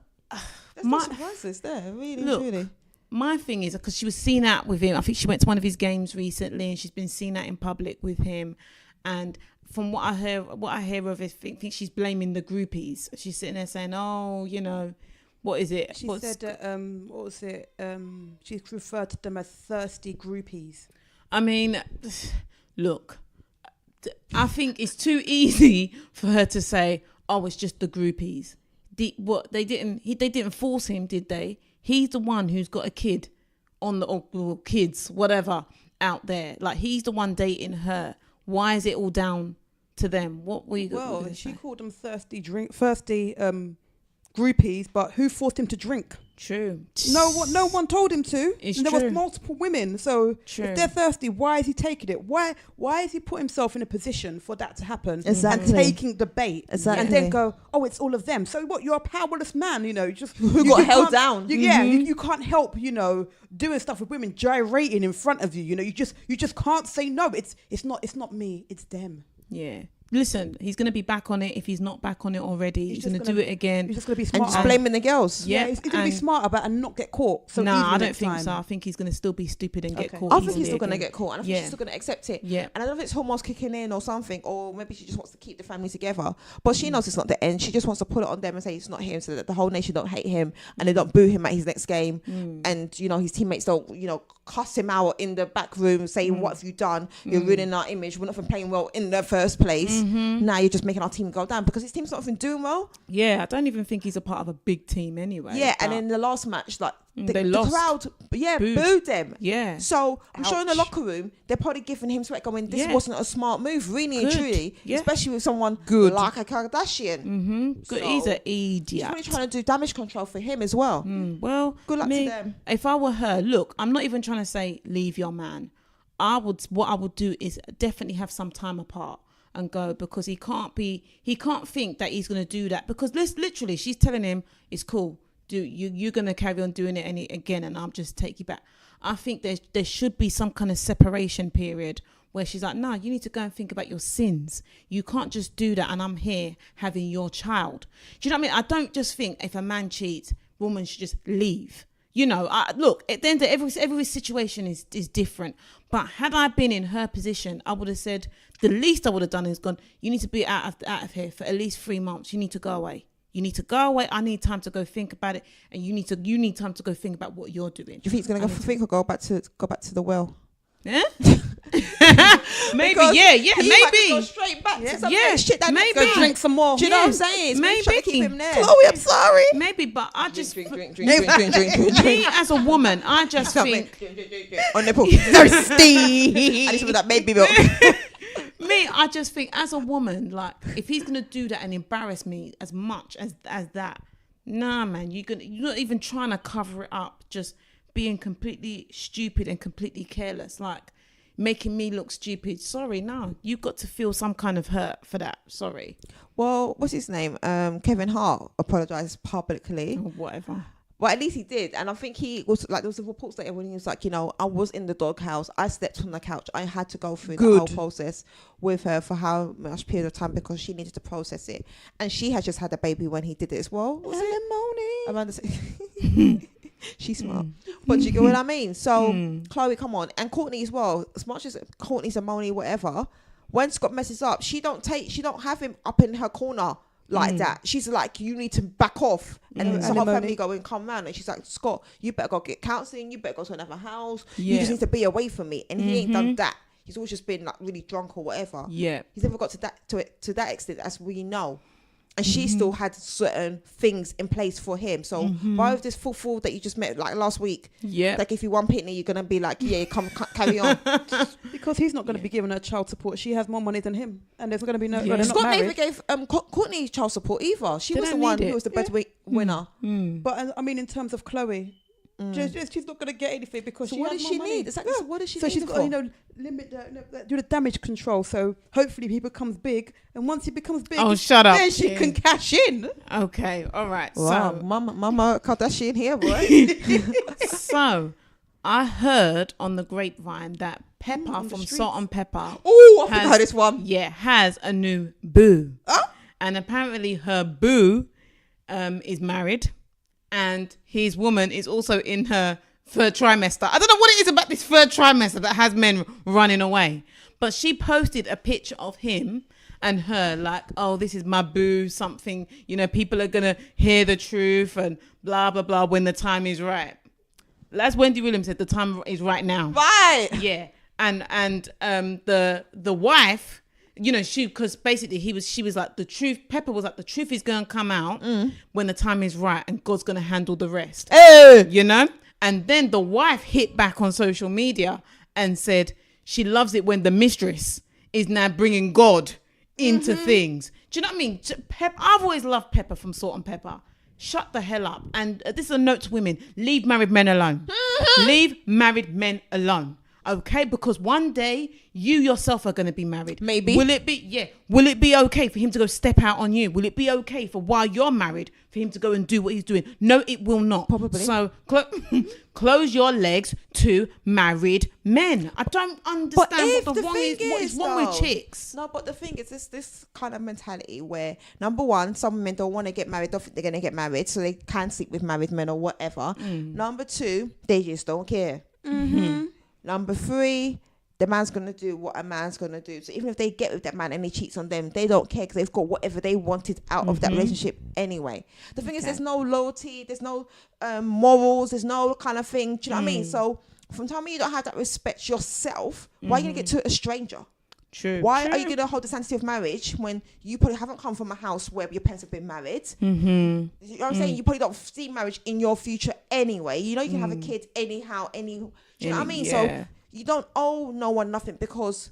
C: There's no surprises there, really, truly.
A: My thing is, because she was seen out with him, I think she went to one of his games recently and she's been seen out in public with him. And from what I hear of it, I think she's blaming the groupies. She's sitting there saying, what is it?
B: She said, what was it? She referred to them as thirsty groupies.
A: I mean, look, I think it's too easy for her to say, it's just the groupies. They didn't force him, did they? He's the one who's got a kid or kids, whatever, out there. Like, he's the one dating her. Why is it all down to them? What were you?
B: Well, she called them thirsty groupies, but who forced him to drink?
A: True.
B: No one told him to.
A: It's
B: and there
A: true.
B: was multiple women. So
A: True.
B: if they're thirsty, why is he taking it? Why has he put himself in a position for that to happen?
C: Exactly.
B: And taking the bait.
C: Exactly.
B: And then go, it's all of them. So what? You're a powerless man, just
C: who got held down.
B: You can't help, doing stuff with women gyrating in front of you. You just can't say no. It's not me. It's them.
A: Yeah. listen, he's going to be back on it. If he's not back on it already, he's going to do it again.
B: He's just going to be
C: And
B: smart.
C: just blaming the girls.
B: Yeah, he's going to be smart about it and not get caught. So
A: no, I don't
B: next
A: think
B: time.
A: so. I think he's going to still be stupid and get caught.
C: I think he's
A: easily
C: still going to
A: again.
C: get caught, and I think she's still going to accept it.
A: Yeah.
C: And I don't know if it's hormones kicking in or something, or maybe she just wants to keep the family together. But she knows it's not the end. She just wants to put it on them and say it's not him, so that the whole nation don't hate him and they don't boo him at his next game. And, you know, his teammates don't, you know, cuss him out in the back room saying, what have you done? You're ruining our image. We're not even playing well in the first place. Now you're just making our team go down because his team's not even doing well.
A: Yeah, I don't even think he's a part of a big team anyway.
C: Yeah, and in the last match, like,
A: they
C: the
A: lost.
C: crowd, booed them.
A: Yeah.
C: So I'm sure in the
A: Ouch.
C: locker room, they're probably giving him sweat going, this
A: Yeah.
C: wasn't a smart move, really and
A: Good.
C: truly.
A: Yeah.
C: Especially with someone
A: Good.
C: like a Kardashian.
A: Good.
C: So,
A: He's an
C: She's
A: idiot.
C: really trying to do damage control for him as well.
A: Well,
C: Good luck
A: me,
C: to them.
A: if I were her, look, I'm not even trying to say leave your man. What I would do is definitely have some time apart and go, because he can't think that he's going to do that, because literally she's telling him it's cool. You're going to carry on doing it again, and I'll just take you back. I think there should be some kind of separation period where she's like, no, you need to go and think about your sins. You can't just do that, and I'm here having your child. Do you know what I mean? I don't just think if a man cheats, woman should just leave. You know, look, at the end of every situation is different. But had I been in her position, I would have said, the least I would have done is gone, you need to be out of here for at least 3 months. You need to go away. You need to go away. I need time to go think about it. And you need time to go think about what you're doing.
C: Do you think he's going to go back to the well?
A: Yeah? Maybe,
C: Because
A: yeah,
C: he might
A: maybe.
C: go straight back to some
A: Yeah,
C: shit that
A: maybe.
C: go
B: Drink some more.
C: Do you know what I'm saying? It's
A: Maybe.
C: trying to keep him there.
B: Chloe, I'm sorry.
A: Maybe, but I just...
C: drink.
A: Me as a woman, I just think...
C: On nipple.
B: Thirsty.
C: I need some of that baby milk.
A: Me, I just think as a woman, like, if he's gonna do that and embarrass me as much as that, nah, man, you're not even trying to cover it up, just being completely stupid and completely careless, like making me look stupid. Sorry, no, you've got to feel some kind of hurt for that. Sorry.
C: Well, what's his name? Kevin Hart apologized publicly.
A: Or whatever.
C: Well, at least he did. And I think he was like, there was a reports later when he was like, you know, I was in the doghouse. I slept on the couch. I had to go through the whole process with her for how much period of time because she needed to process it. And she had just had a baby when he did it as well. Was it? Amanda said, she's smart. But you get what I mean? So, Khloe, come on. And Courtney as well. As much as Courtney's a moany, whatever, when Scott messes up, she don't have him up in her corner like that. She's like, you need to back off. And so her family going, come round. And she's like, Scott, you better go get counselling. You better go to another house. You just need to be away from me. And he ain't done that. He's always just been like really drunk or whatever.
A: Yeah.
C: He's never got to that extent, as we know. And she still had certain things in place for him. So why with this fool that you just met like last week?
A: Yeah.
C: Like if you one pitney, you're gonna be like, yeah, come carry on.
B: Because he's not going to be giving her child support. She has more money than him, and there's going to be no.
A: Yeah.
B: They're not
C: Scott never
B: married.
C: gave Courtney child support either. She
A: They
C: was the
A: don't
C: one
A: need
C: who
A: it.
C: was the breadwinner.
B: But I mean, in terms of Chloe, she's not going to get anything because
C: So
B: she
C: what
B: has
C: does
B: more
C: she
B: money.
C: need? Exactly. So what does she
B: So
C: need
B: she's
C: it
B: got
C: for?
B: to, limit do the damage control. So hopefully he becomes big, and once he becomes big,
A: Oh, shut up.
B: then she can cash in.
A: Okay. All right.
C: Wow,
A: So,
C: Mama Kardashian here, boy.
A: so I heard on the grapevine that Pepper
B: on the
A: from
B: streets.
A: Salt and Pepper
C: Oh, I think I heard this one.
A: has a new boo.
C: Oh?
A: And apparently her boo is married, and his woman is also in her third trimester. I don't know what it is about this third trimester that has men running away, but she posted a picture of him and her like, oh, this is my boo, something, you know, people are gonna hear the truth and blah blah blah when the time is right. As Wendy Williams said, the time is right now.
C: Right.
A: Yeah. And the wife, you know, because basically she was like, the truth, Pepper was like, the truth is going to come out when the time is right, and God's going to handle the rest. You know? And then the wife hit back on social media and said she loves it when the mistress is now bringing God into things. Do you know what I mean? I've always loved Pepper from Salt and Pepper. Shut the hell up. And this is a note to women. Leave married men alone. Leave married men alone. Okay, because one day you yourself are going to be married.
C: Maybe.
A: Will it be? Yeah. Will it be okay for him to go step out on you? Will it be okay for while you're married for him to go and do what he's doing? No, it will not.
C: Probably.
A: So close your legs to married men. I don't understand what is wrong with chicks.
C: No, but the thing is, this kind of mentality where, number one, some women don't want to get married, don't think they're going to get married, so they can sleep with married men or whatever. Number two, they just don't care. Number three, the man's going to do what a man's going to do. So even if they get with that man and he cheats on them, they don't care because they've got whatever they wanted out of that relationship anyway. The thing is, there's no loyalty, there's no morals, there's no kind of thing. Do you know what I mean? So from time you don't have that respect yourself, why are you going to get to a stranger?
A: True.
C: Why are you going to hold the sanctity of marriage when you probably haven't come from a house where your parents have been married? You know what I'm saying? You probably don't see marriage in your future anyway. You know you can have a kid anyhow, do you know what I mean? So you don't owe no one nothing because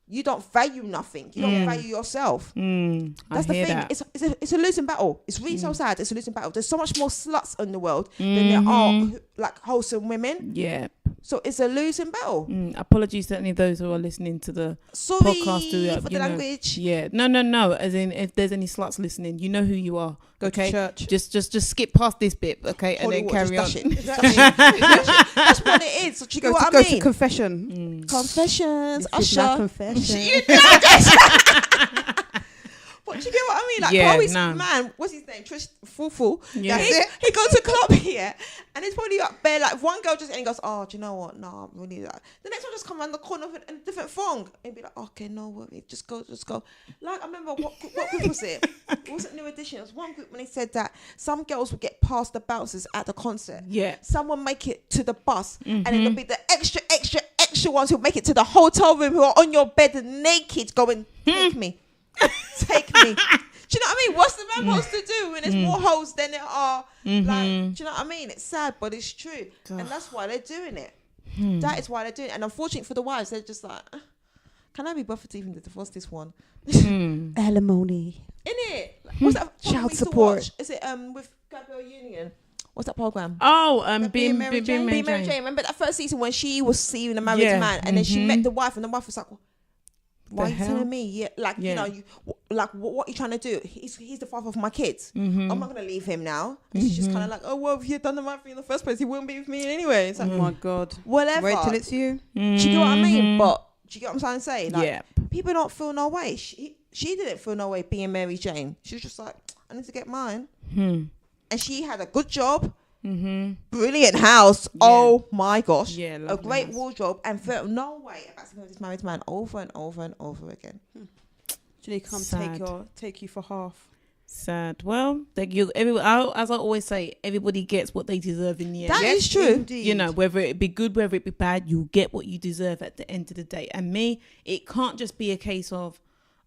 C: you don't value nothing. You don't value yourself. That's the thing. It's a losing battle. It's really so sad. It's a losing battle. There's so much more sluts in the world than there are like wholesome women.
A: Yeah.
C: So it's a losing battle.
A: Apologies to any of those who are listening to the podcast.
C: For the language.
A: Yeah. No. As in, if there's any sluts listening, you know who you are.
B: Go to church.
A: Just skip past this bit, okay, and then carry on.
C: That's what it is. So you go
B: to confession.
C: Confessions.
B: Usher. Confession.
C: But you get what I mean? Like Chloe's man, what's his name? Fufu. Yeah. He goes to club here, and it's probably up there. Like one girl just and he goes, "Oh, do you know what? No, I'm really that." The next one just come around the corner with a different thong and be like, "Okay, no worry, just go." Like I remember what group was it? It wasn't New Edition. It was one group when they said that some girls would get past the bouncers at the concert.
A: Yeah.
C: Someone make it to the bus, and it'll be the extra ones who make it to the hotel room who are on your bed naked, going, "Take me." Take me. Do you know what I mean? What's the man supposed to do when there's more hoes than there are? Like, do you know what I mean? It's sad, but it's true. And that's why they're doing it. That is why they're doing it. And unfortunately for the wives, they're just like, can I be bothered to even divorce this one?
B: Alimony.
C: Innit? What's that?
B: Child support.
C: Is it with Gabrielle Union? What's that program?
A: Oh,
C: Being Mary Jane. Remember that first season when she was seeing a married man and then she met the wife and the wife was like, why are you telling me? You know, what are you trying to do? He's the father of my kids. I'm not going to leave him now. And she's just kind of like, oh, well, if you had done the right thing in the first place, he wouldn't be with me anyway. It's like,
B: oh my God.
C: Whatever.
B: Wait till it's you.
C: Do you get what I mean? But do you get what I'm trying to say? Like, people don't feel no way. She didn't feel no way being Mary Jane. She was just like, I need to get mine. And she had a good job. Brilliant house. Oh my gosh. A great wardrobe and felt no way about to this married man over and over and over again.
B: Should come take you for half?
A: Sad. Well, as I always say, everybody gets what they deserve in the end.
C: That is true.
B: Indeed.
A: You know, whether it be good, whether it be bad, you'll get what you deserve at the end of the day. And it can't just be a case of,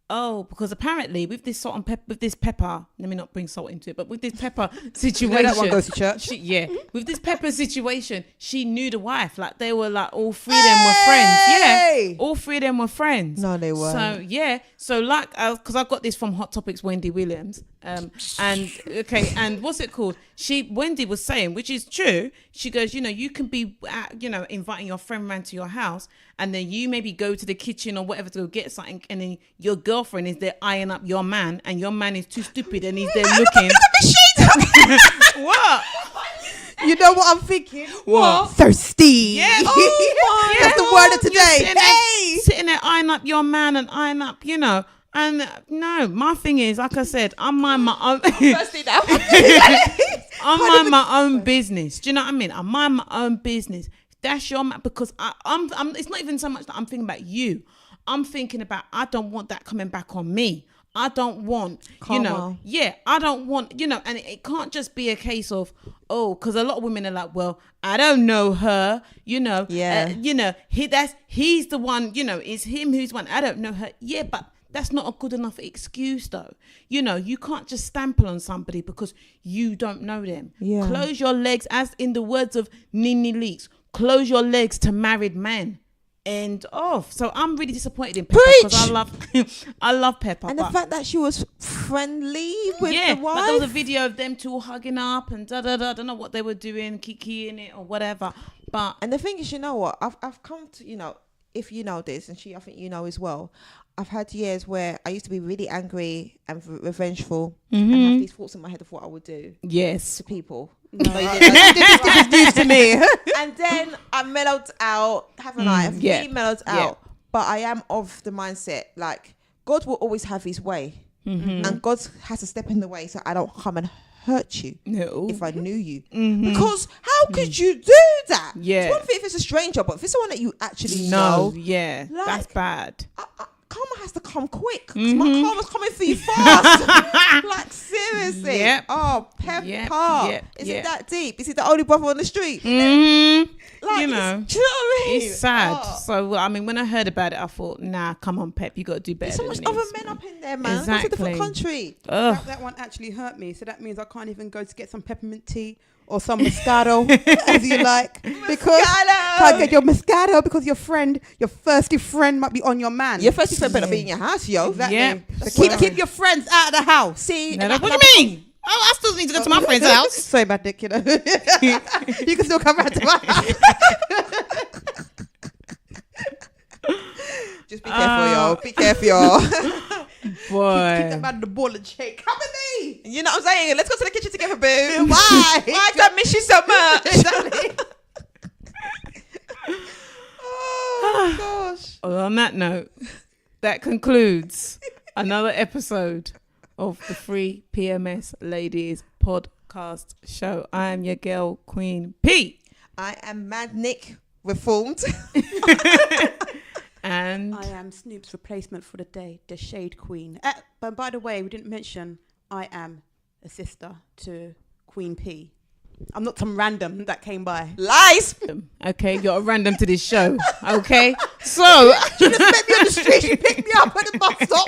A: because apparently with this salt and pepper, let me not bring salt into it, but with this pepper situation,
B: that one goes to church.
A: With this pepper situation, she knew the wife. Like they were like all three of them were friends. Yeah, all three of them were friends.
C: No, they weren't.
A: So like, because I got this from Hot Topics, Wendy Williams, and what's it called? Wendy was saying, which is true. She goes, you can be, inviting your friend round to your house, and then you maybe go to the kitchen or whatever to go get something, and then your girlfriend is there eyeing up your man, and your man is too stupid, and he's there looking. What?
B: You know what I'm thinking?
A: What?
B: Thirsty.
A: Yeah.
B: That's the word of today.
A: Sitting there eyeing up your man and eyeing up, And no, my thing is, like I said, I mind my own. I mind my own business. Do you know what I mean? I mind my own business. That's your man, because I'm. It's not even so much that I'm thinking about you. I'm thinking about, I don't want that coming back on me. I don't want,
C: Karma.
A: I don't want, and it can't just be a case of, because a lot of women are like, well, I don't know her, he's the one, it's him who's one. I don't know her. Yeah, but that's not a good enough excuse though. You can't just stample on somebody because you don't know them.
C: Yeah.
A: Close your legs, as in the words of Nene Leakes, close your legs to married men. End off. So I'm really disappointed in Pepper because I love Pepper.
C: And the fact that she was friendly with the wife.
A: Like there was a video of them two hugging up and I don't know what they were doing, kikiing it or whatever. But
C: and the thing is, you know what? I've come to, you know, if you know this, and I think you know as well. I've had years where I used to be really angry and revengeful, and have these thoughts in my head of what I would do.
A: Yes,
C: to people.
B: No, this is news to me.
C: And then I mellowed out, haven't I? I've really mellowed out. But I am of the mindset, like, God will always have his way. And God has to step in the way so I don't come and hurt you if I knew you. Because how could you do that?
A: Yeah.
C: It's one thing if it's a stranger, but if it's someone that you actually
A: no,
C: know.
A: yeah,
C: like,
A: that's bad.
C: Karma has to come quick. 'Cause my karma's coming for you fast. Like, seriously.
A: Yep.
C: Oh, Pepper. Is it that deep? Is he the only brother on the street? Like,
A: you know,
C: do you know what I mean?
A: it's sad. So, I mean, when I heard about it, I thought, nah, come on, Pep, you got to do better.
C: There's so much
A: than
C: other
A: this,
C: men
A: man.
C: up in there, man.
A: Exactly.
C: Go to a different country.
B: That one actually hurt me. So that means I can't even go to get some peppermint tea or some Moscato, as you like, because can't get your Moscato because your thirsty friend might be on your man.
C: Your thirsty friend better be in your house, yo.
B: Exactly.
A: Yep.
B: So keep your friends out of the house.
C: See,
A: No, what do you mean? Oh, I still need to go to my friend's house.
B: Sorry about dick, you know. You can still come round to my house.
C: just be careful, y'all. Be careful, y'all.
A: Boy.
B: Keep that man in the ball and shake. Come with me.
C: You know what I'm saying? Let's go to the kitchen together, boo. Why? Why do I miss you so much?
B: Exactly.
C: Oh, gosh.
A: Well, on that note, that concludes another episode of the Free PMS Ladies podcast show. I am your girl, Queen P.
C: I am Mad Nick, reformed.
A: And
B: I am Snoop's replacement for the day, the Shade Queen. But by the way, we didn't mention I am a sister to Queen P. I'm not some random that came by.
C: Lies.
A: okay, you're a random to this show. Okay, so
B: She just met me on the street. She picked me up at the bus stop.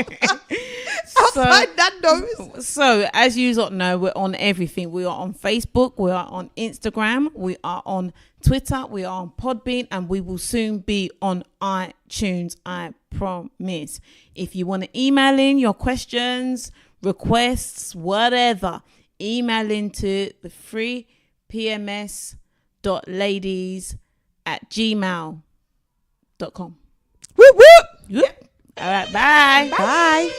B: Outside Nando's.
A: So, as you all know, we're on everything. We are on Facebook, we are on Instagram, we are on Twitter, we are on Podbean, and we will soon be on iTunes, I promise. If you want to email in your questions, requests, whatever, email into the freepms.ladies@gmail.com.
C: Whoop, whoop.
A: Yep. All right, bye.
C: Bye.